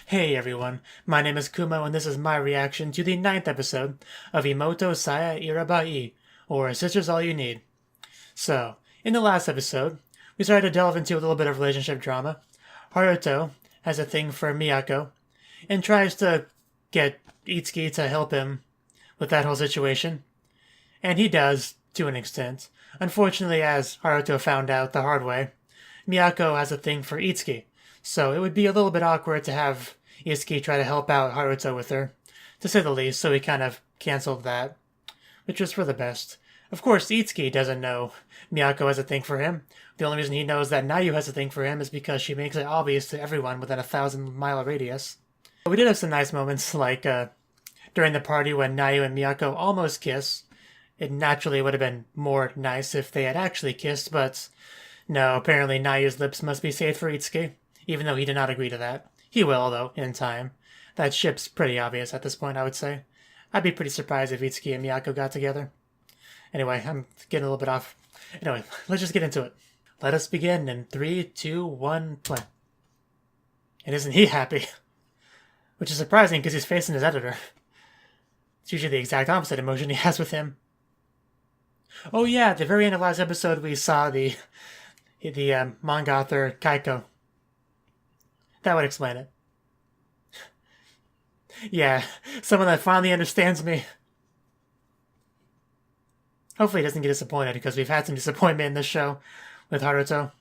Hey everyone, my name is Kumo and this is my reaction to the 9th episode of Imouto sae Ireba Ii, or Sister's All You Need. So, in the last episode, we started to delve into a little bit of relationship drama. Haruto has a thing for Miyako and tries to get Itsuki to help him with that whole situation. And he does, to an extent. Unfortunately, as Haruto found out the hard way, Miyako has a thing for Itsuki, so it would be a little bit awkward to have Itsuki try to help out Haruto with her, to say the least, so he kind of cancelled that, which was for the best. Of course, Itsuki doesn't know Miyako has a thing for him. The only reason he knows that Nayu has a thing for him is because she makes it obvious to everyone within a 1,000-mile radius. But we did have some nice moments, like during the party when Nayu and Miyako almost kiss. It naturally would have been more nice if they had actually kissed, but no, apparently Nayu's lips must be saved for Itsuki, even though he did not agree to that. He will, though, in time. That ship's pretty obvious at this point, I would say. I'd be pretty surprised if Itsuki and Miyako got together. Anyway, I'm getting a little bit off. Anyway, let's just get into it. Let us begin in 3, 2, 1, play. And isn't he happy? Which is surprising because he's facing his editor. It's usually the exact opposite emotion he has with him. Oh yeah, at the very end of last episode we saw the manga author Kaiko. That would explain it. Yeah, someone that finally understands me. Hopefully he doesn't get disappointed, because we've had some disappointment in this show with Haruto.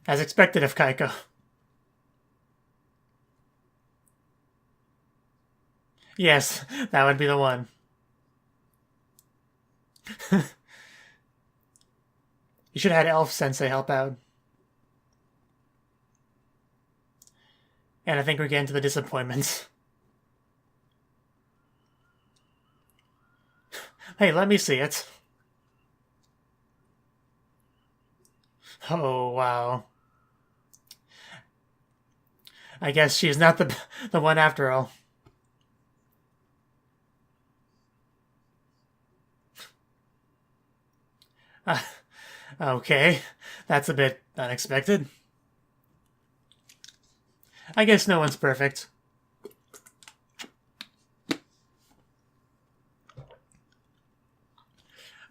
As expected of Kaiko. Yes, that would be the one. You should have had Elf Sensei help out. And I think we're getting to the disappointments. Hey, let me see it. Oh, wow. I guess she's not the one after all. Okay, that's a bit unexpected. I guess no one's perfect. I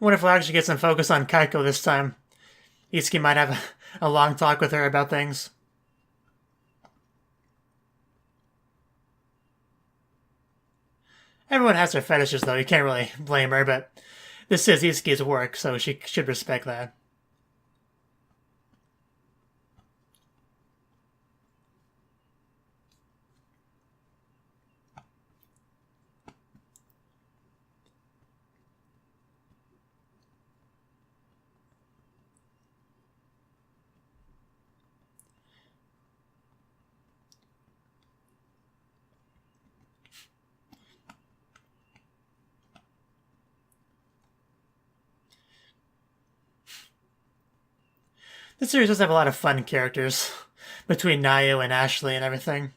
wonder if we'll actually get some focus on Kaiko this time. Itsuki might have a long talk with her about things. Everyone has their fetishes, though. You can't really blame her, but this is Itsuki's work, so she should respect that. This series does have a lot of fun characters between Nayu and Ashley and everything.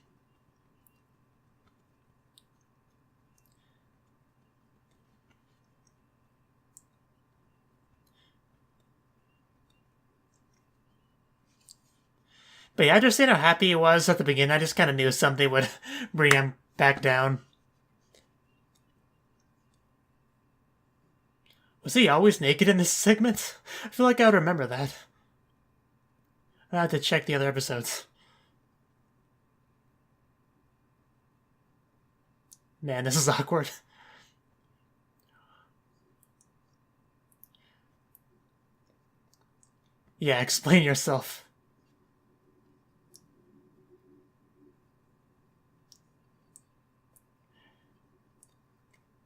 But yeah, I understand how happy he was at the beginning. I just kind of knew something would bring him back down. Was he always naked in this segment? I feel like I would remember that. I have to check the other episodes. Man, this is awkward. Yeah, explain yourself.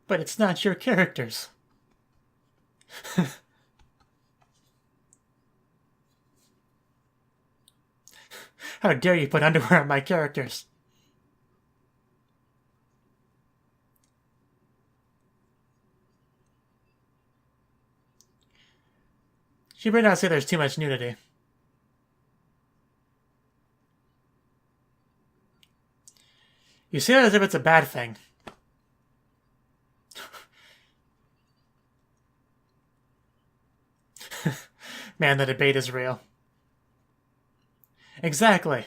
But it's not your characters. How dare you put underwear on my characters? She better not say there's too much nudity. You say that as if it's a bad thing. Man, the debate is real. Exactly.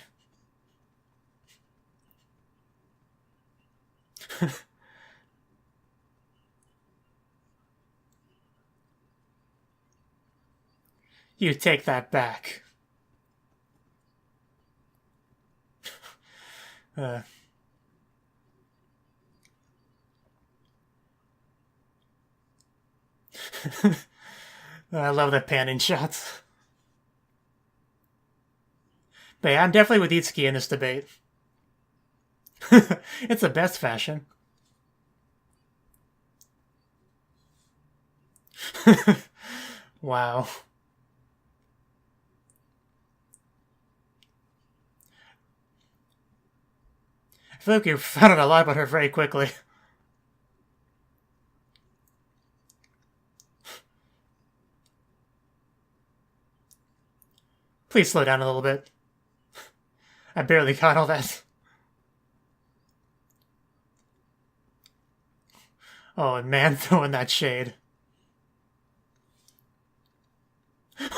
You take that back. Uh, I love the panning shots. But yeah, I'm definitely with Itsuki in this debate. It's the best fashion. Wow. I feel like you found out a lot about her very quickly. Please slow down a little bit. I barely caught all that. Oh, man, throwing that shade.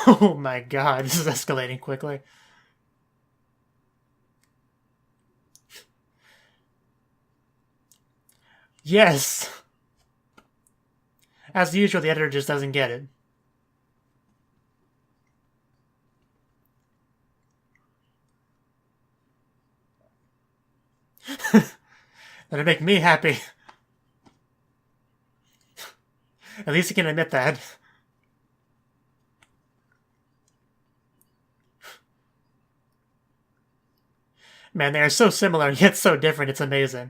Oh my god, this is escalating quickly. Yes! As usual, the editor just doesn't get it. That'd make me happy. At least he can admit that. Man, they are so similar yet so different, it's amazing.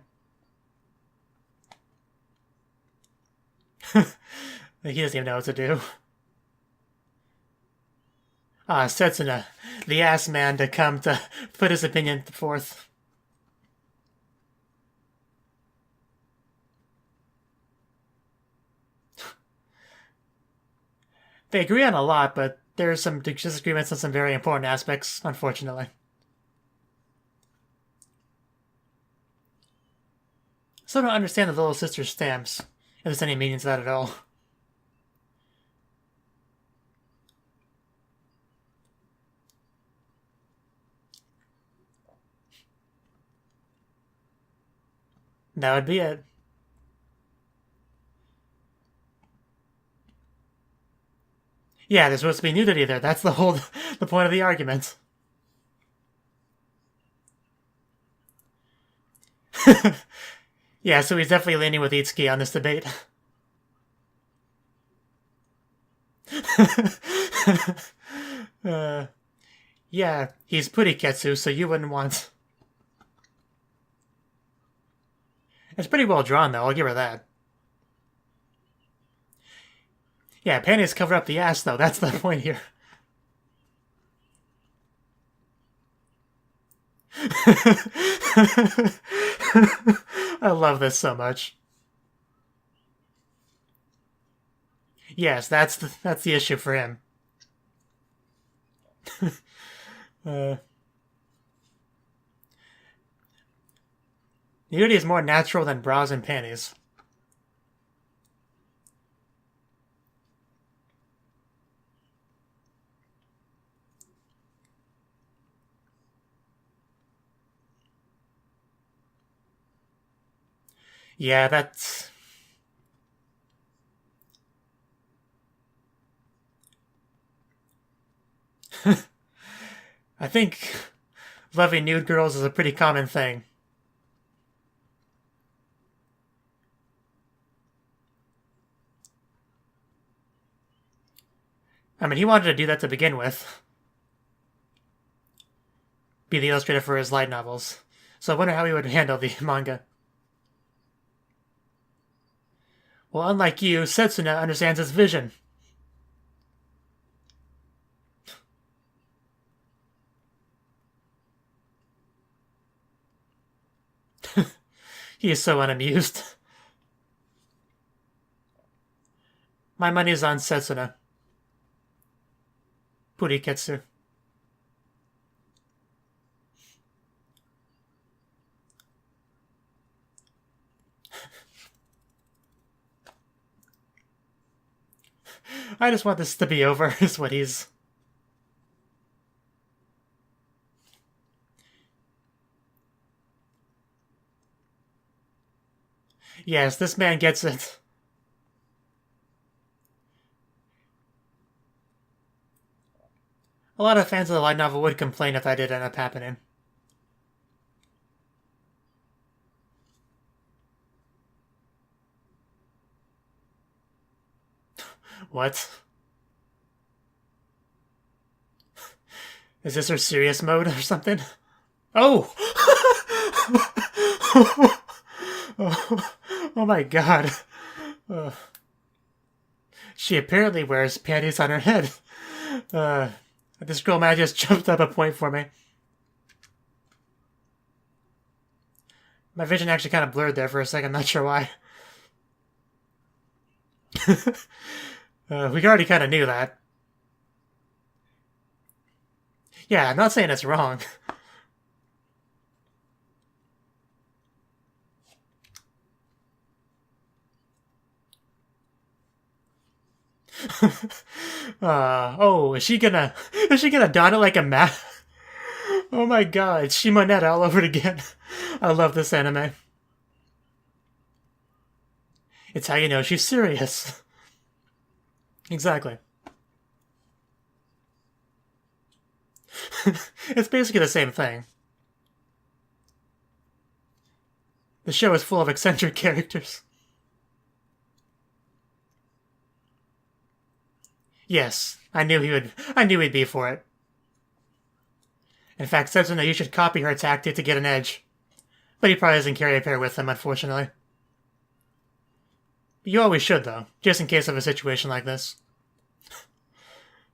He doesn't even know what to do. Ah, Setsuna, the ass man to come to put his opinion forth. They agree on a lot, but there's some disagreements on some very important aspects, unfortunately. So I don't understand the little sister's stamps, if there's any meaning to that at all. That would be it. Yeah, there's supposed to be nudity there. That's the whole the point of the argument. Yeah, so he's definitely leaning with Itsuki on this debate. uh, yeah, he's Puriketsu, so you wouldn't want. It's pretty well drawn, though. I'll give her that. Yeah, panties cover up the ass, though. That's the point here. I love this so much. Yes, that's the issue for him. uh, nudity is more natural than bras and panties. Yeah, that's. I think loving nude girls is a pretty common thing. I mean, he wanted to do that to begin with. Be the illustrator for his light novels. So I wonder how he would handle the manga. Well, unlike you, Setsuna understands his vision. He is so unamused. My money is on Setsuna. Puriketsu. I just want this to be over, is what he's. Yes, this man gets it. A lot of fans of the light novel would complain if that did end up happening. What? Is this her serious mode or something? Oh! Oh my god. She apparently wears panties on her head. This girl might have just jumped up a point for me. My vision actually kind of blurred there for a second, not sure why. We already kind of knew that. Yeah, I'm not saying it's wrong. Oh, is she gonna don it like a mat? Oh my god, it's Shimonetta all over it again. I love this anime. It's how you know she's serious. Exactly. It's basically the same thing. The show is full of eccentric characters. Yes, I knew he'd be for it. In fact, Setsuna, you should copy her tactic to get an edge. But he probably doesn't carry a pair with him, unfortunately. You always should, though, just in case of a situation like this.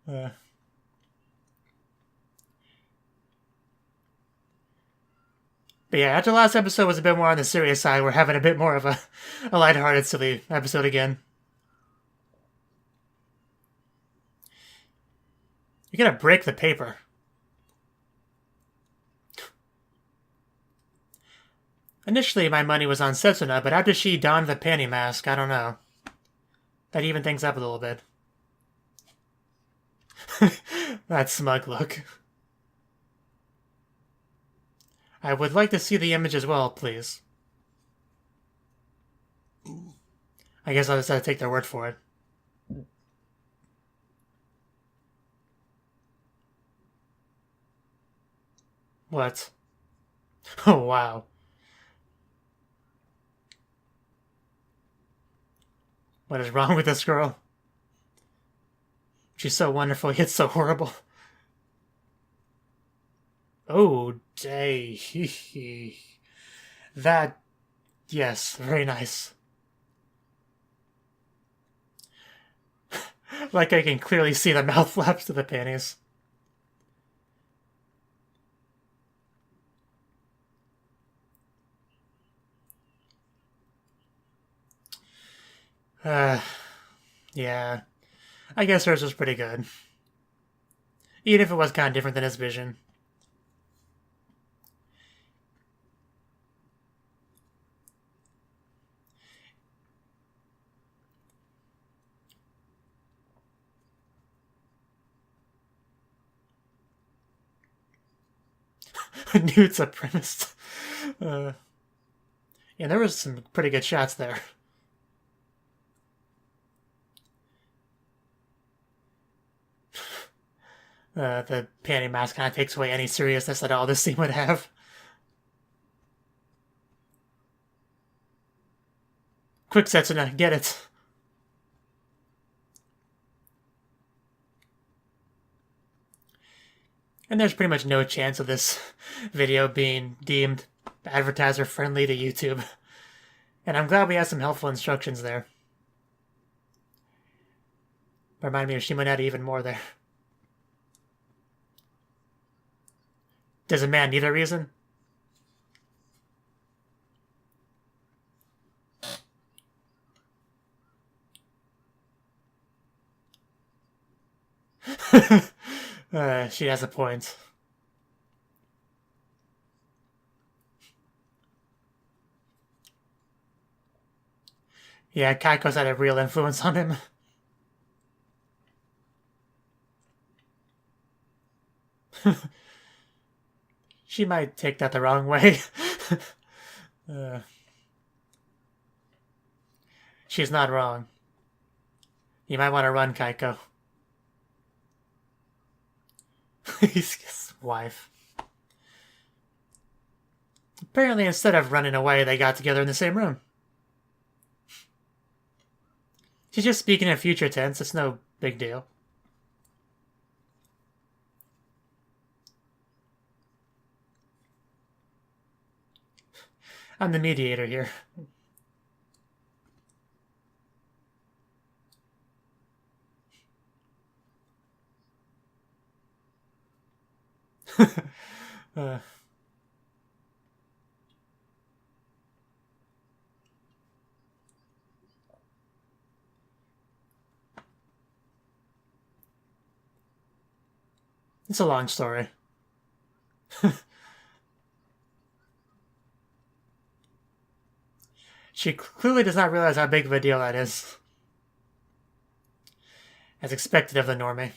But yeah, after the last episode was a bit more on the serious side, we're having a bit more of a lighthearted, silly episode again. You're gonna break the paper. Initially, my money was on Setsuna, but after she donned the panty mask, I don't know. That even things up a little bit. That smug look. I would like to see the image as well, please. I guess I'll just have to take their word for it. What? Oh, wow. What is wrong with this girl? She's so wonderful, yet so horrible. Oh, day. That... Yes, very nice. Like I can clearly see the mouth flaps to the panties. Yeah. I guess hers was pretty good. Even if it was kind of different than his vision. Nude supremacist. Yeah, there was some pretty good shots there. The panty mask kind of takes away any seriousness that all this scene would have. Quick, Setsuna, get it. And there's pretty much no chance of this video being deemed advertiser-friendly to YouTube. And I'm glad we have some helpful instructions there. Remind me of Shimonetta even more there. Does a man need a reason? She has a point. Yeah, Kaiko's had a real influence on him. She might take that the wrong way. She's not wrong. You might want to run, Kaiko. His wife. Apparently, instead of running away, they got together in the same room. She's just speaking in future tense. It's no big deal. I'm the mediator here. It's a long story. She clearly does not realize how big of a deal that is. As expected of the normie.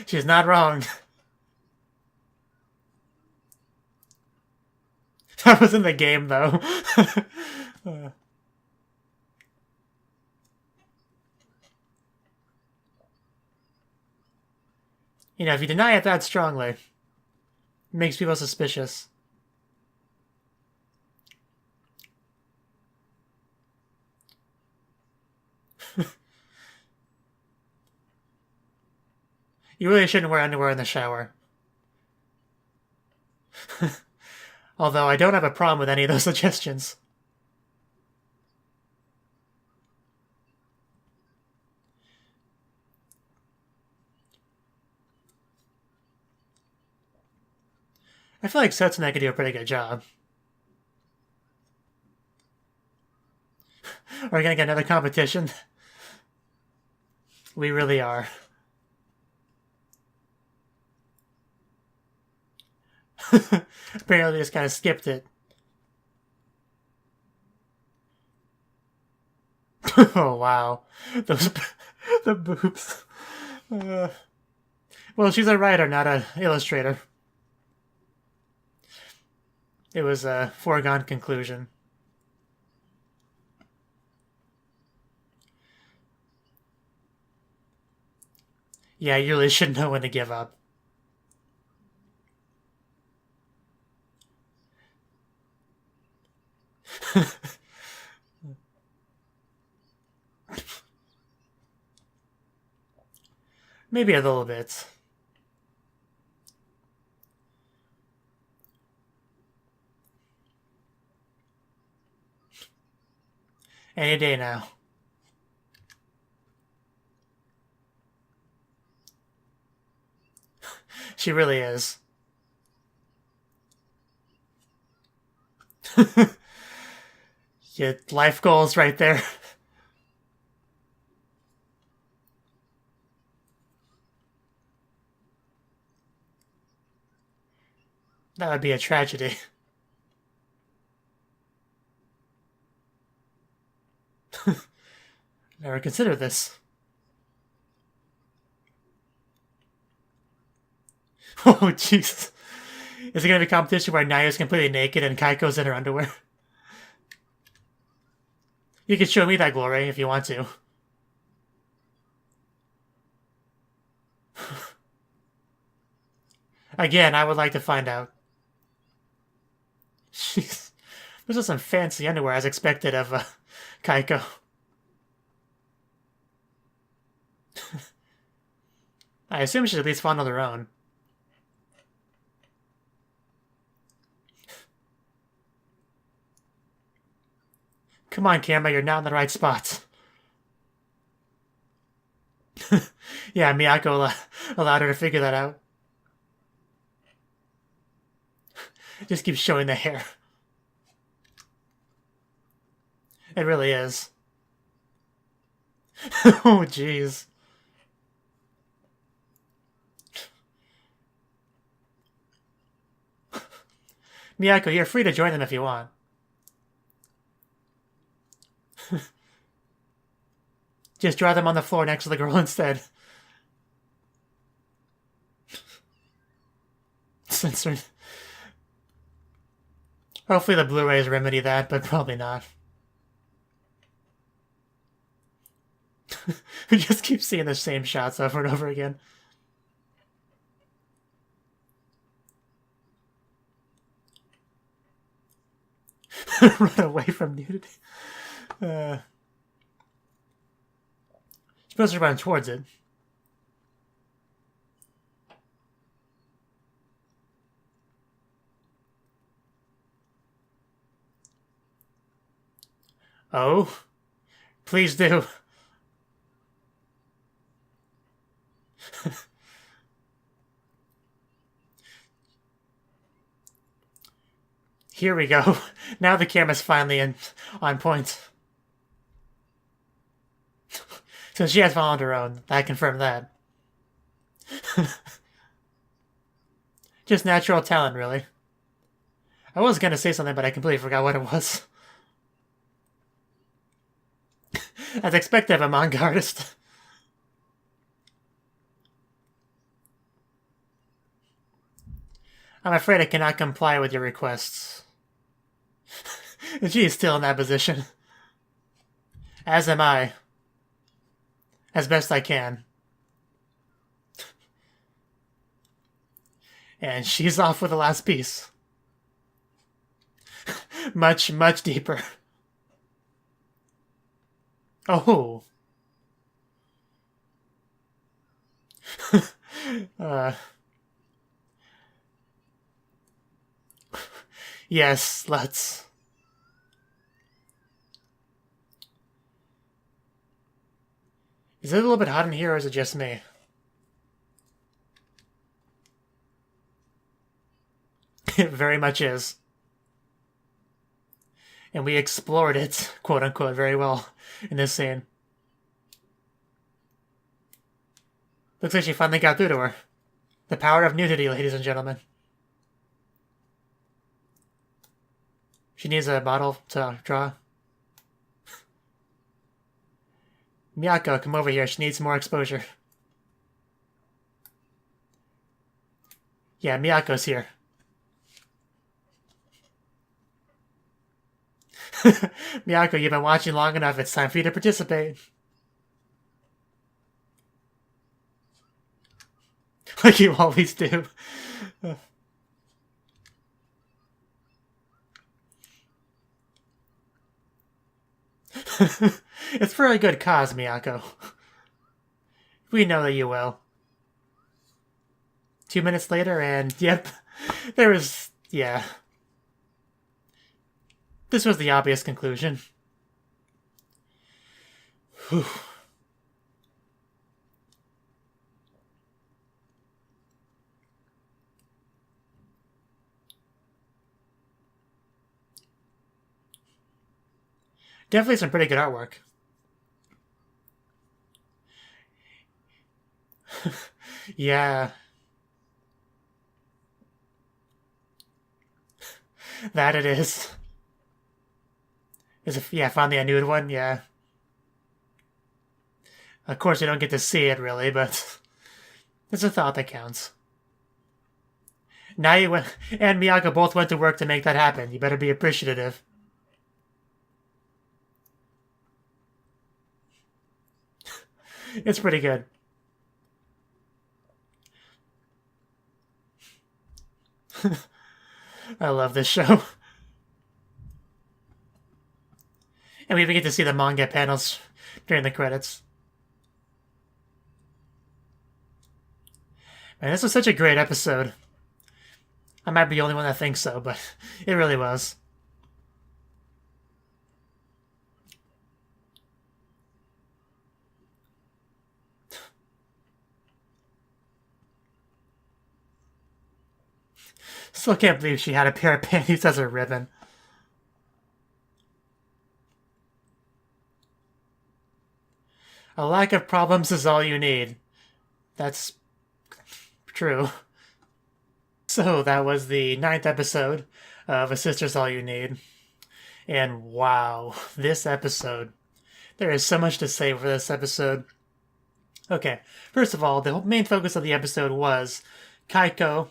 She's not wrong. That was in the game, though. You know, if you deny it that strongly, it makes people suspicious. You really shouldn't wear underwear in the shower. Although I don't have a problem with any of those suggestions. I feel like Setsuna could do a pretty good job. Are we gonna get another competition? We really are. Apparently just kind of skipped it. Oh, wow. The boobs. Well, she's a writer, not an illustrator. It was a foregone conclusion. Yeah, you really should know when to give up. Maybe a little bit. Any day now. She really is. Your life goals right there. That would be a tragedy. Never considered this. Oh, Jesus. Is it going to be a competition where Naya's completely naked and Kaiko's in her underwear? You can show me that glory if you want to. Again, I would like to find out. Jeez. Those are some fancy underwear as expected of Kaiko. I assume she's at least fond of their own. Come on, camera, you're not in the right spots. Yeah, Miyako allowed her to figure that out. Just keep showing the hair. It really is. Oh, jeez. Miyako, you're free to join them if you want. Just draw them on the floor next to the girl instead. censored. Hopefully the Blu-rays remedy that, but probably not. We just keep seeing the same shots over and over again. Run away from nudity. Supposed to run towards it. Oh? Please do. Here we go. Now the camera's finally on point. So she has found her own. I confirm that. Just natural talent, really. I was gonna say something, but I completely forgot what it was. As expected of a manga artist. I'm afraid I cannot comply with your requests. She is still in that position. As am I. As best I can. And she's off with the last piece. Much, much deeper. Oh. Yes, let's. Is it a little bit hot in here, or is it just me? It very much is. And we explored it, quote-unquote, very well in this scene. Looks like she finally got through to her. The power of nudity, ladies and gentlemen. She needs a bottle to draw. Miyako, come over here. She needs more exposure. Yeah, Miyako's here. Miyako, you've been watching long enough. It's time for you to participate. Like you always do. It's for a good cause, Miyako. We know that you will. 2 minutes later, and yep, there was, yeah. This was the obvious conclusion. Whew. Definitely some pretty good artwork. Yeah. That it is. Is it, yeah, finally a nude one, yeah. Of course, you don't get to see it, really, but it's a thought that counts. Now you went, and Miyako both went to work to make that happen. You better be appreciative. It's pretty good. I love this show. And we even get to see the manga panels during the credits. Man, this was such a great episode. I might be the only one that thinks so, but it really was. Still can't believe she had a pair of panties as a ribbon. A lack of problems is all you need. That's true. So that was the 9th episode of A Sister's All You Need. And wow, this episode. There is so much to say for this episode. Okay, first of all, the main focus of the episode was Kaiko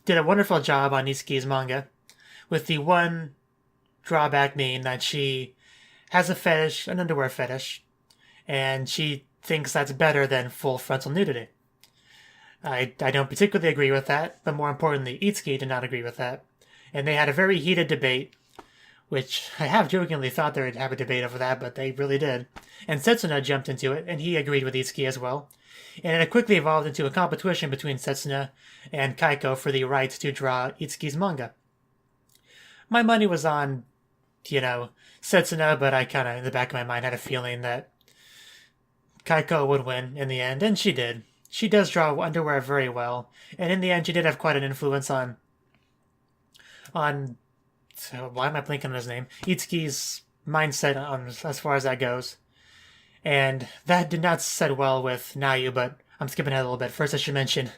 did a wonderful job on Itsuki's manga, with the one drawback being that she has a fetish, an underwear fetish, and she thinks that's better than full frontal nudity. I don't particularly agree with that, but more importantly, Itsuki did not agree with that. And they had a very heated debate, which I have jokingly thought they would have a debate over that, but they really did. And Setsuna jumped into it, and he agreed with Itsuki as well. And it quickly evolved into a competition between Setsuna and Kaiko for the right to draw Itsuki's manga. My money was on, Setsuna, but I kind of, in the back of my mind, had a feeling that Kaiko would win in the end, and she did. She does draw underwear very well, and in the end, she did have quite an influence on so why am I blanking on his name? Itsuki's mindset as far as that goes. And that did not set well with Nayu, but I'm skipping ahead a little bit. First, I should mention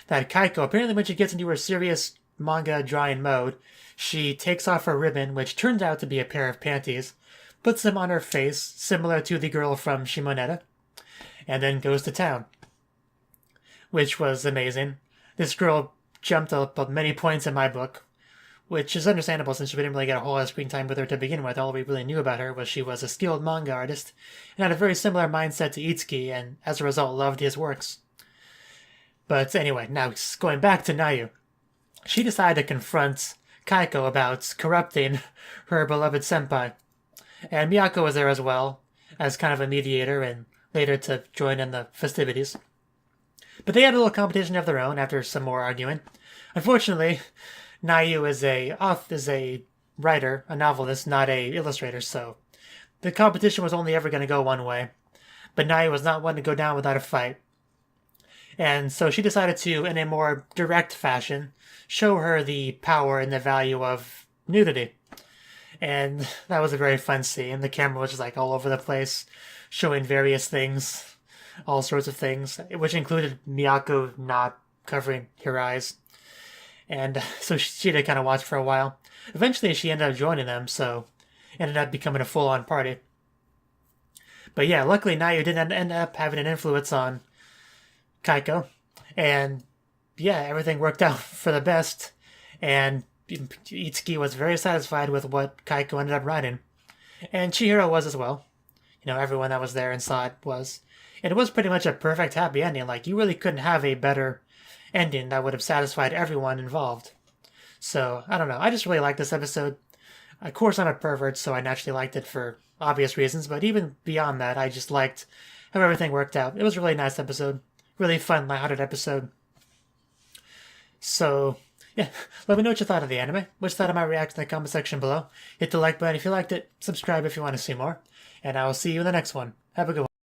that Kaiko, apparently when she gets into her serious manga drawing mode, she takes off her ribbon, which turns out to be a pair of panties, puts them on her face, similar to the girl from Shimoneta, and then goes to town. Which was amazing. This girl jumped up many points in my book, which is understandable since we didn't really get a whole lot of screen time with her to begin with. All we really knew about her was she was a skilled manga artist and had a very similar mindset to Itsuki, and as a result loved his works. But anyway, now going back to Nayu. She decided to confront Kaiko about corrupting her beloved senpai. And Miyako was there as well, as kind of a mediator and later to join in the festivities. But they had a little competition of their own after some more arguing. Unfortunately, Nayu is a writer, a novelist, not a illustrator, so the competition was only ever going to go one way. But Nayu was not one to go down without a fight. And so she decided to, in a more direct fashion, show her the power and the value of nudity. And that was a very fun scene. The camera was just like all over the place, showing various things, all sorts of things, which included Miyako not covering her eyes. And so she did kind of watch for a while. Eventually she ended up joining them, so ended up becoming a full-on party. But yeah, luckily Nayu didn't end up having an influence on Kaiko. And yeah, everything worked out for the best. And Itsuki was very satisfied with what Kaiko ended up writing. And Chihiro was as well. Everyone that was there and saw it was. And it was pretty much a perfect happy ending. Like, you really couldn't have a better ending that would have satisfied everyone involved. So, I don't know. I just really liked this episode. Of course, I'm a pervert, so I naturally liked it for obvious reasons, but even beyond that, I just liked how everything worked out. It was a really nice episode. Really fun, lighthearted episode. So, yeah, let me know what you thought of the anime. What you thought of my reaction in the comment section below. Hit the like button if you liked it. Subscribe if you want to see more. And I will see you in the next one. Have a good one.